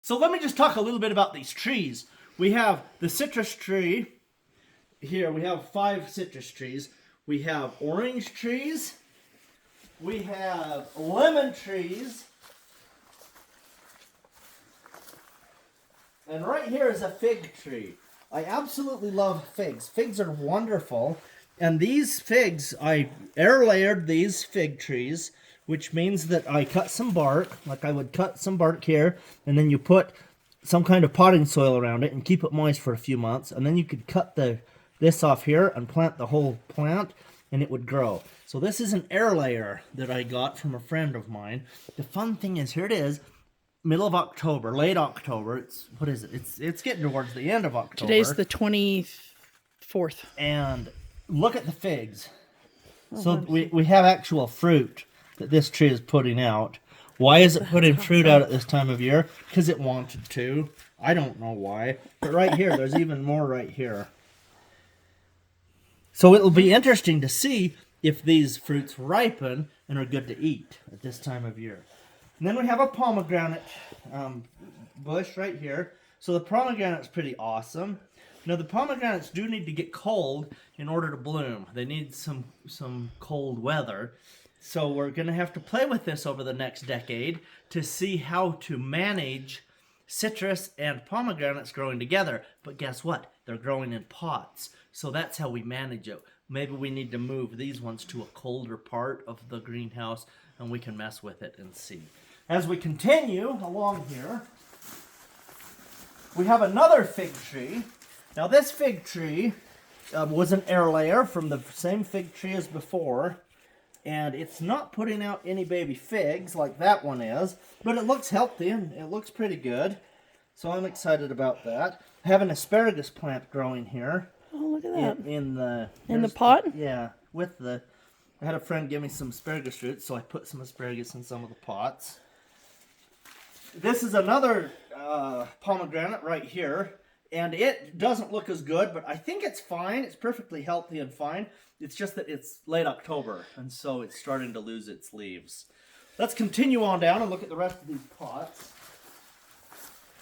So let me just talk a little bit about these trees. We have the citrus tree. Here we have 5 citrus trees. We have orange trees. We have lemon trees. And right here is a fig tree. I absolutely love figs. Figs are wonderful. And these figs, I air layered these fig trees, which means that I cut some bark, like I would cut some bark here, and then you put some kind of potting soil around it and keep it moist for a few months, and then you could cut this off here and plant the whole plant, and it would grow. So this is an air layer that I got from a friend of mine. The fun thing is, here it is, middle of October, late October. What is it? It's getting towards the end of October. Today's the 24th. And look at the figs. So we have actual fruit that this tree is putting out. Why is it putting fruit out at this time of year? Because it wanted to. I don't know why. But right here, there's even more right here. So it'll be interesting to see if these fruits ripen and are good to eat at this time of year. And then we have a pomegranate bush right here. So the pomegranate's pretty awesome. Now the pomegranates do need to get cold in order to bloom. They need some cold weather. So we're going to have to play with this over the next decade to see how to manage citrus and pomegranates growing together. But guess what? They're growing in pots. So that's how we manage it. Maybe we need to move these ones to a colder part of the greenhouse and we can mess with it and see. As we continue along here, we have another fig tree. Now this fig tree was an air layer from the same fig tree as before, and it's not putting out any baby figs like that one is, but it looks healthy and it looks pretty good, so I'm excited about that. I have an asparagus plant growing here. Oh, look at that. In the pot? Yeah, I had a friend give me some asparagus roots, so I put some asparagus in some of the pots. This is another pomegranate right here, and it doesn't look as good, but I think it's fine. It's perfectly healthy and fine. It's just that it's late October, and so it's starting to lose its leaves. Let's continue on down and look at the rest of these pots.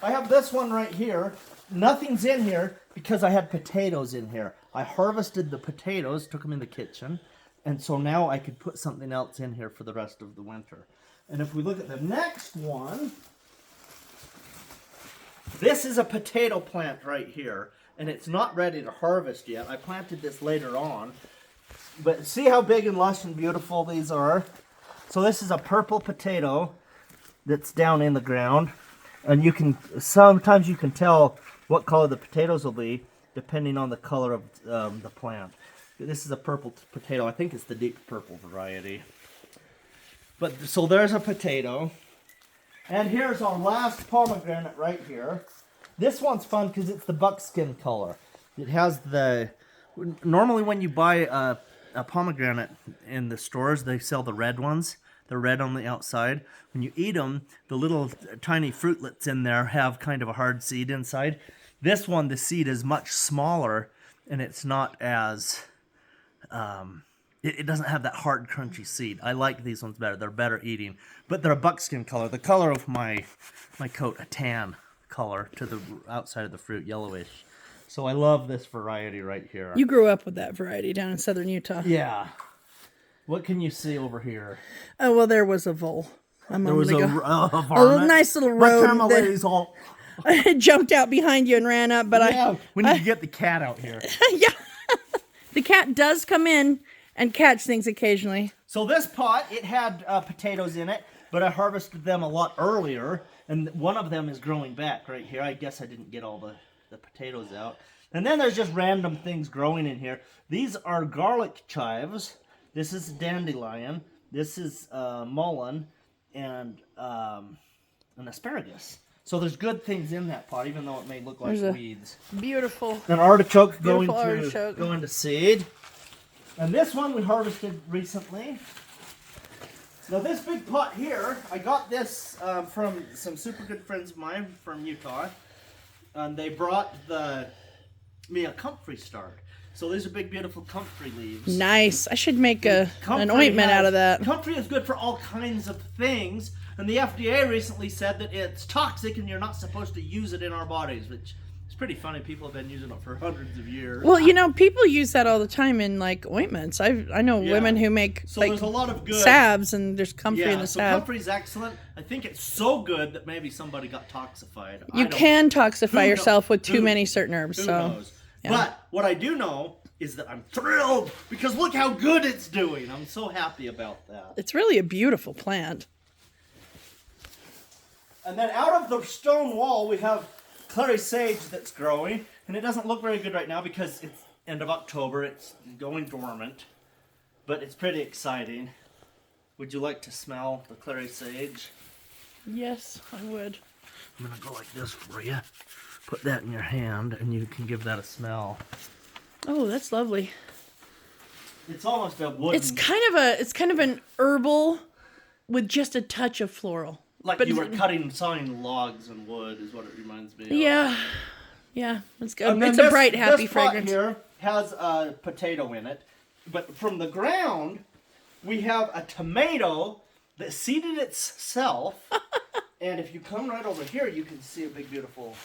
I have this one right here. Nothing's in here because I had potatoes in here. I harvested the potatoes, took them in the kitchen, and so now I could put something else in here for the rest of the winter. And if we look at the next one, this is a potato plant right here, and it's not ready to harvest yet. I planted this later on, but see how big and lush and beautiful these are? So this is a purple potato that's down in the ground, and sometimes you can tell what color the potatoes will be depending on the color of the plant. This is a purple potato. I think it's the deep purple variety. But so there's a potato. And here's our last pomegranate right here. This one's fun because it's the buckskin color. It has normally when you buy a pomegranate in the stores, they sell the red ones. They're red on the outside. When you eat them, the little tiny fruitlets in there have kind of a hard seed inside. This one, the seed is much smaller, and it's not as... It doesn't have that hard, crunchy seed. I like these ones better. They're better eating. But they're a buckskin color. The color of my coat, a tan color to the outside of the fruit, yellowish. So I love this variety right here. You grew up with that variety down in southern Utah. Yeah. What can you see over here? Oh, well, there was a vole. There was a nice little rodent that jumped out behind you and ran up. But we need to get the cat out here. Yeah. The cat does come in and catch things occasionally. So this pot, it had potatoes in it, but I harvested them a lot earlier, and one of them is growing back right here. I guess I didn't get all the potatoes out. And then there's just random things growing in here. These are garlic chives. This is dandelion. This is mullein and an asparagus. So there's good things in that pot, even though it may look like weeds. Beautiful. An artichoke going to seed. And this one we harvested recently. Now this big pot here, I got this from some super good friends of mine from Utah. And they brought me a comfrey start. So these are big, beautiful comfrey leaves. Nice. I should make an ointment out of that. Comfrey is good for all kinds of things, And the FDA recently said that it's toxic and you're not supposed to use it in our bodies, which is pretty funny. People have been using it for hundreds of years. Well, you know, people use that all the time in like ointments. I know women who make there's a lot of good salves, and there's comfrey in the salve. Comfrey's excellent. I think it's so good that maybe somebody got toxified. You can toxify yourself with too many certain herbs. Who so, knows? Yeah. But what I do know is that I'm thrilled because look how good it's doing. I'm so happy about that. It's really a beautiful plant. And then out of the stone wall, we have clary sage that's growing. And it doesn't look very good right now because it's end of October. It's going dormant. But it's pretty exciting. Would you like to smell the clary sage? Yes, I would. I'm going to go like this for you. Put that in your hand and you can give that a smell. Oh, that's lovely. It's almost a wooden... It's kind of an herbal with just a touch of floral. Like you were sawing logs and wood is what it reminds me of. Yeah, it's good. It's a bright, happy fragrance. This pot here has a potato in it, but from the ground, we have a tomato that seeded itself, and if you come right over here, you can see a big, beautiful...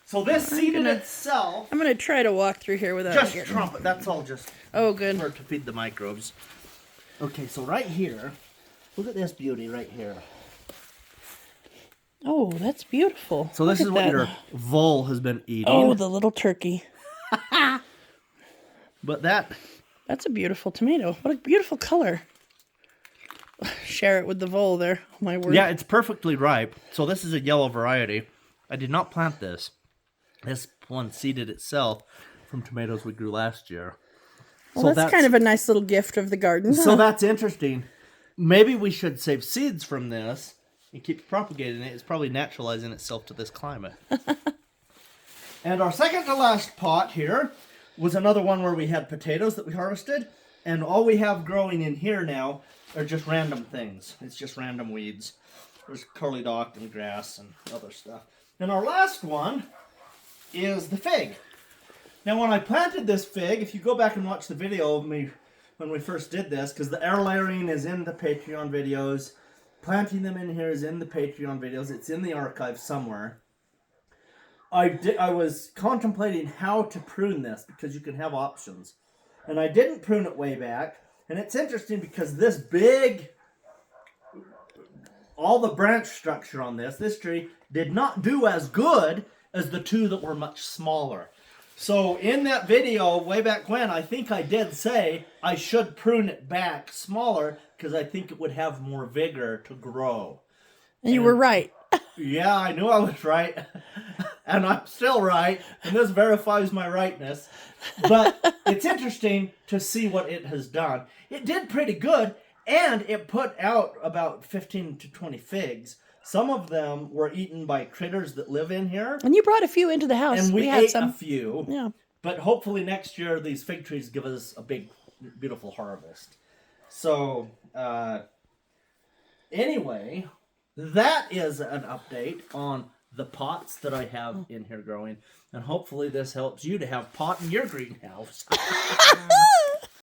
So this seeded itself... I'm going to try to walk through here without... Just trumpet, that's all just... Oh, good. For to feed the microbes. Okay, so right here, look at this beauty right here. Oh, that's beautiful. So this is what your vole has been eating. Oh, the little turkey. But that's a beautiful tomato. What a beautiful color. Share it with the vole there. Oh, my word. Yeah, it's perfectly ripe. So this is a yellow variety. I did not plant this. This one seeded itself from tomatoes we grew last year. Well, so that's kind of a nice little gift of the garden. So that's interesting. Maybe we should save seeds from this and keep propagating it. It's probably naturalizing itself to this climate. And our second to last pot here was another one where we had potatoes that we harvested. And all we have growing in here now are just random things. It's just random weeds. There's curly dock and grass and other stuff. And our last one is the fig. Now when I planted this fig, if you go back and watch the video of me when we first did this, because the air layering is in the Patreon videos, planting them in here is in the Patreon videos, it's in the archive somewhere. I was contemplating how to prune this, because you can have options. And I didn't prune it way back, and it's interesting because this big, all the branch structure on this tree did not do as good as the two that were much smaller. So in that video way back when, I think I did say I should prune it back smaller because I think it would have more vigor to grow. And you were right. Yeah, I knew I was right. And I'm still right. And this verifies my rightness. But it's interesting to see what it has done. It did pretty good. And it put out about 15 to 20 figs. Some of them were eaten by critters that live in here. And you brought a few into the house. And we had ate some. a few. Yeah. But hopefully next year these fig trees give us a big, beautiful harvest. So, anyway, that is an update on the pots that I have in here growing. And hopefully this helps you to have pot in your greenhouse.